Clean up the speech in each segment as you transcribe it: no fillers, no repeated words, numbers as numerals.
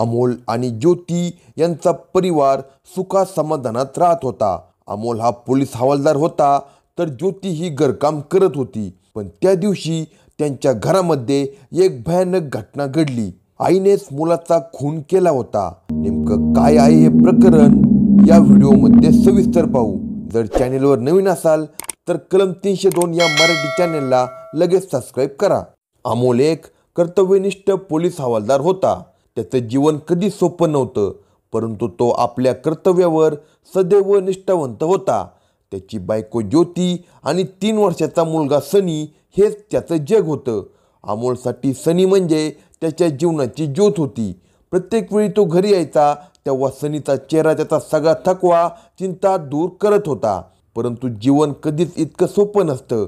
अमोल आणि ज्योती यांचा परिवार सुखा समाधानात राहत होता. अमोल हा पोलीस हवालदार होता तर ज्योती ही घरकाम करत होती. पण त्या दिवशी त्यांच्या घरामध्ये एक भयानक घटना घडली. आईनेच मुलाचा खून केला होता. नेमकं काय आहे हे प्रकरण या व्हिडिओमध्ये सविस्तर पाहू. जर चॅनेलवर नवीन असाल तर कलम 302 या मराठी चॅनेलला लगेच सबस्क्राईब करा. अमोल एक कर्तव्यनिष्ठ पोलीस हवालदार होता. त्याचं जीवन कधी सोपं नव्हतं, परंतु तो आपल्या कर्तव्यावर सदैव निष्ठावंत होता. त्याची बायको ज्योती आणि 3 वर्षाचा मुलगा सनी हेच त्याचं जग होतं. अमोलसाठी सनी म्हणजे त्याच्या जीवनाची ज्योत होती. प्रत्येक वेळी तो घरी यायचा तेव्हा सनीचा चेहरा त्याचा सगळा थकवा, चिंता दूर करत होता. परंतु जीवन कधीच इतकं सोपं नसतं.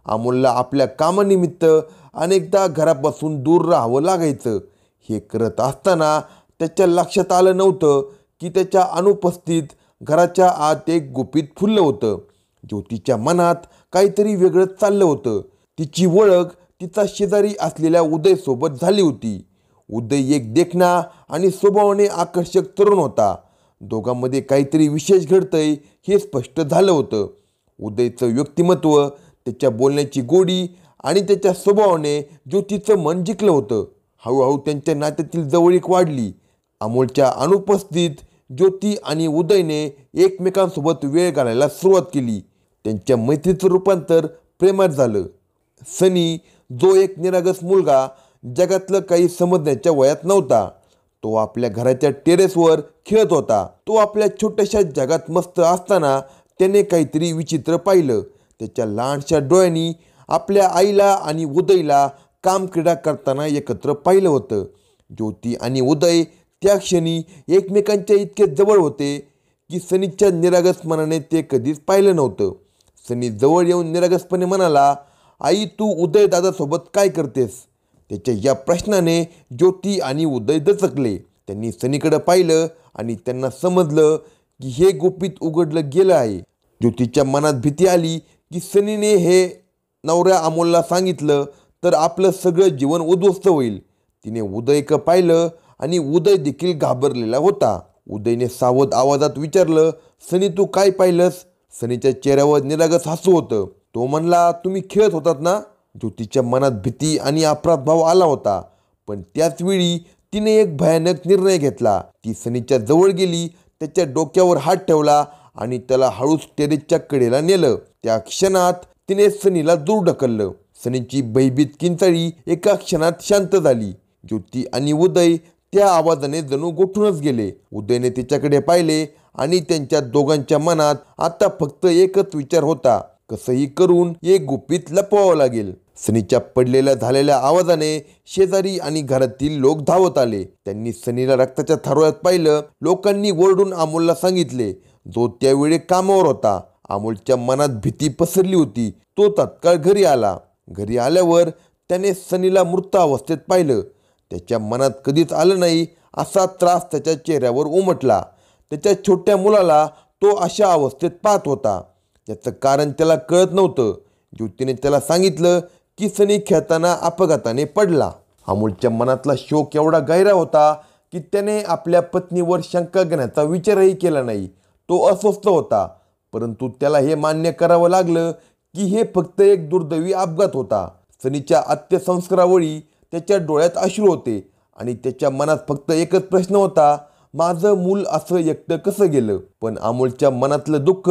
अमोलला आपल्या कामानिमित्त अनेकदा घरापासून दूर राहावं लागायचं. हे करत असताना त्याच्या लक्षात आलं नव्हतं की त्याच्या अनुपस्थित घराच्या आत एक गुपित फुललं होतं. ज्योतीच्या मनात काहीतरी वेगळंच चाललं होतं. तिची ओळख तिचा शेजारी असलेल्या उदयसोबत झाली होती. उदय एक देखणा आणि स्वभावाने आकर्षक तरुण होता. दोघांमध्ये काहीतरी विशेष घडतंय हे स्पष्ट झालं होतं. उदयचं व्यक्तिमत्व, त्याच्या बोलण्याची गोडी आणि त्याच्या स्वभावाने ज्योतीचं मन जिंकलं होतं. हळूहळू त्यांच्या नात्यातील जवळीक वाढली. अमोलच्या अनुपस्थित ज्योती आणि उदयने एकमेकांसोबत वेळ घालायला सुरुवात केली. त्यांच्या मैत्रीचं रूपांतर प्रेमात झालं. सनी, जो एक निरागस मुलगा, जगातलं काही समजण्याच्या वयात नव्हता, तो आपल्या घराच्या टेरेसवर खेळत होता. तो आपल्या छोट्याशा जगात मस्त असताना त्याने काहीतरी विचित्र पाहिलं. त्याच्या लहानशा डोळ्यांनी आपल्या आईला आणि उदयला कामक्रीडा करताना एकत्र पाहिलं होतं. ज्योती आणि उदय त्या क्षणी एकमेकांच्या इतके जवळ होते की सनीच्या निरागस मनाने ते कधीच पाहिलं नव्हतं. सनी जवळ येऊन निरागसपणे म्हणाला, आई, तू उदय दादासोबत काय करतेस? त्याच्या या प्रश्नाने ज्योती आणि उदय दचकले. त्यांनी सनीकडे पाहिलं आणि त्यांना समजलं की हे गुपित उघडलं गेलं आहे. ज्योतीच्या मनात भीती आली की सनीने हे नवऱ्या अमोलला सांगितलं तर आपलं सगळं जीवन उद्ध्वस्त होईल. तिने उदयकडे पाहिलं आणि उदय देखील घाबरलेला होता. उदयने सावध आवाजात विचारलं, सनी, तू काय पाहिलंस? सनीच्या चेहऱ्यावर निरागस हसू होतं. तो म्हणला, तुम्ही खेळत होतात ना? ज्योतीच्या मनात भीती आणि अपराधभाव आला होता. पण त्याच वेळी तिने एक भयानक निर्णय घेतला. ती सनीच्या जवळ गेली, त्याच्या डोक्यावर हात ठेवला आणि त्याला हळूच टेरेसच्या कडेला नेलं. त्या क्षणात तिने सनीला दूर ढकललं. सनीची भयभीत किंचाळी एका क्षणात शांत झाली. ज्योती आणि उदय त्या आवाजाने जणू गोठूनच गेले. उदयने तिच्याकडे पाहिले आणि त्यांच्या दोघांच्या मनात आता फक्त एकच विचार होता, कसंही करून एक गुपित लपवावं लागेल. सनीच्या पडलेल्या झालेल्या आवाजाने शेजारी आणि घरातील लोक धावत आले. त्यांनी सनीला रक्ताच्या थारोळ्यात पाहिलं. लोकांनी ओरडून अमोलला सांगितले, जो त्यावेळी कामावर होता. अमोलच्या मनात भीती पसरली होती. तो तत्काळ घरी आला. घरी आल्यावर त्याने सनीला मृत अवस्थेत पाहिलं. त्याच्या मनात कधीच आलं नाही असा त्रास त्याच्या चेहऱ्यावर उमटला. त्याच्या छोट्या मुलाला तो अशा अवस्थेत पाहत होता. याचं कारण त्याला कळत नव्हतं. ज्योतीने त्याला सांगितलं की सनी खेळताना अपघाताने पडला. अमोलच्या मनातला शोक एवढा गहिरा होता की त्याने आपल्या पत्नीवर शंका घेण्याचा विचारही केला नाही. तो अस्वस्थ होता, परंतु त्याला हे मान्य करावं लागलं की हे फक्त एक दुर्दैवी अपघात होता. सनीच्या अंत्यसंस्कारावेळी त्याच्या डोळ्यात अश्रू होते आणि त्याच्या मनात फक्त एकच प्रश्न होता, माझं मूल असं एकटं कसं गेलं? पण अमोलच्या मनातलं दुःख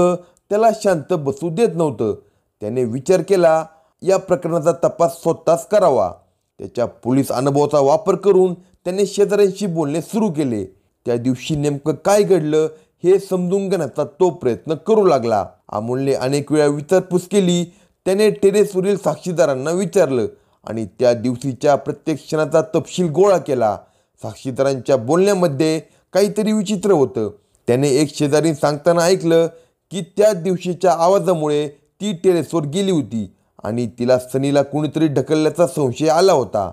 त्याला शांत बसू देत नव्हतं. त्याने विचार केला, या प्रकरणाचा तपास स्वतःच करावा. त्याच्या पोलीस अनुभवाचा वापर करून त्याने शेजाऱ्यांशी बोलणे सुरू केले. त्या दिवशी नेमकं काय घडलं हे समजून घेण्याचा तो प्रयत्न करू लागला. अमोलने अनेक वेळा विचारपूस केली. त्याने टेरेसवरील साक्षीदारांना विचारलं आणि त्या दिवशीच्या प्रत्येक क्षणाचा तपशील गोळा केला. साक्षीदारांच्या बोलण्यामध्ये काहीतरी विचित्र होतं. त्याने एक शेजारी सांगताना ऐकलं की त्या दिवशीच्या आवाजामुळे ती टेरेसवर गेली होती आणि तिला सनीला कुणीतरी ढकलल्याचा संशय आला होता.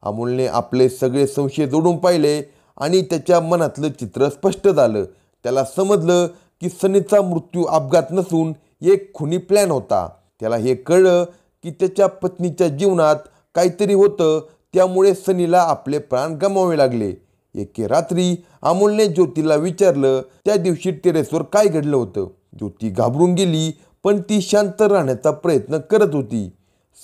अमोलने आपले सगळे संशय जोडून पाहिले आणि त्याच्या मनातलं चित्र स्पष्ट झालं. त्याला समजलं की सनीचा मृत्यू अपघात नसून एक खुनी प्लॅन होता. त्याला हे कळलं की त्याच्या पत्नीच्या जीवनात काहीतरी होतं, त्यामुळे सनीला आपले प्राण गमावे लागले. एके रात्री अमोलने ज्योतीला विचारलं त्या दिवशी टेरेसवर काय घडलं होतं. ज्योती घाबरून गेली, पण ती शांत राहण्याचा प्रयत्न करत होती.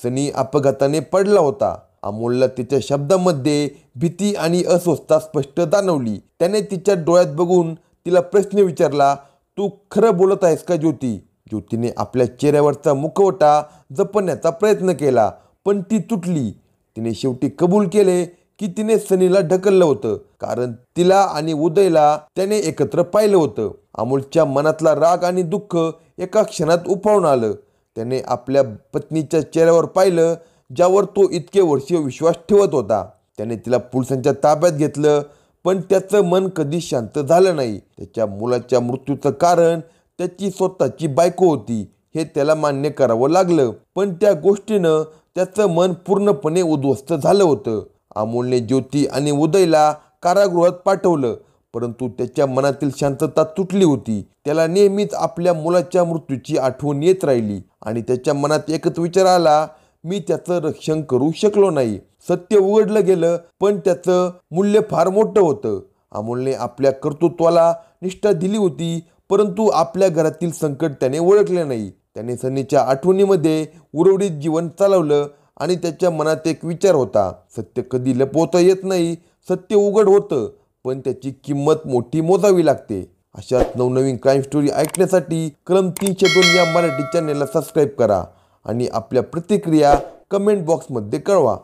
सनी अपघाताने पडला होता. अमोलला तिच्या शब्दामध्ये भीती आणि अस्वस्थता स्पष्ट जाणवली. त्याने तिच्या डोळ्यात बघून तिला प्रश्न विचारला, तू खरं बोलत आहेस का ज्योती? ज्योतीने आपल्या चेहऱ्यावरचा मुखवटा जपण्याचा प्रयत्न केला, पण ती तुटली. तिने शेवटी कबूल केले की तिने सनीला ढकललं होतं, कारण तिला आणि उदयला त्याने एकत्र पाहिलं होतं. अमोलच्या मनातला राग आणि दुःख एका क्षणात उफाळून आलं. त्याने आपल्या पत्नीच्या चेहऱ्यावर पाहिलं, ज्यावर तो इतके वर्ष विश्वास ठेवत होता. त्याने तिला पोलिसांच्या ताब्यात घेतलं, पण त्याचं मन कधी शांत झालं नाही. त्याच्या मुलाच्या मृत्यूचं कारण त्याची स्वतःची बायको होती हे त्याला मान्य करावं लागलं, पण त्या गोष्टीनं त्याचं मन पूर्णपणे उद्ध्वस्त झालं होतं. अमोलने ज्योती आणि उदयला कारागृहात पाठवलं, परंतु त्याच्या मनातील शांतता तुटली होती. त्याला नेहमीच आपल्या मुलाच्या मृत्यूची आठवण येत राहिली आणि त्याच्या मनात एकच विचार आला, मी त्याचं रक्षण करू शकलो नाही. सत्य उघडलं गेलं, पण त्याचं मूल्य फार मोठं होतं. अमोलने आपल्या कर्तृत्वाला निष्ठा दिली होती, परंतु आपल्या घरातील संकट त्याने ओळखले नाही. त्याने सनीच्या आठवणीमध्ये उर्वरित जीवन चालवलं आणि त्याच्या मनात एक विचार होता, सत्य कधी लपवता येत नाही. सत्य उघड होतं, पण त्याची किंमत मोठी मोजावी लागते. अशाच नवनवीन क्राईम स्टोरी ऐकण्यासाठी कलम 302 या मराठी चॅनेलला सबस्क्राईब करा आणि आपल्या प्रतिक्रिया कमेंट बॉक्समध्ये कळवा.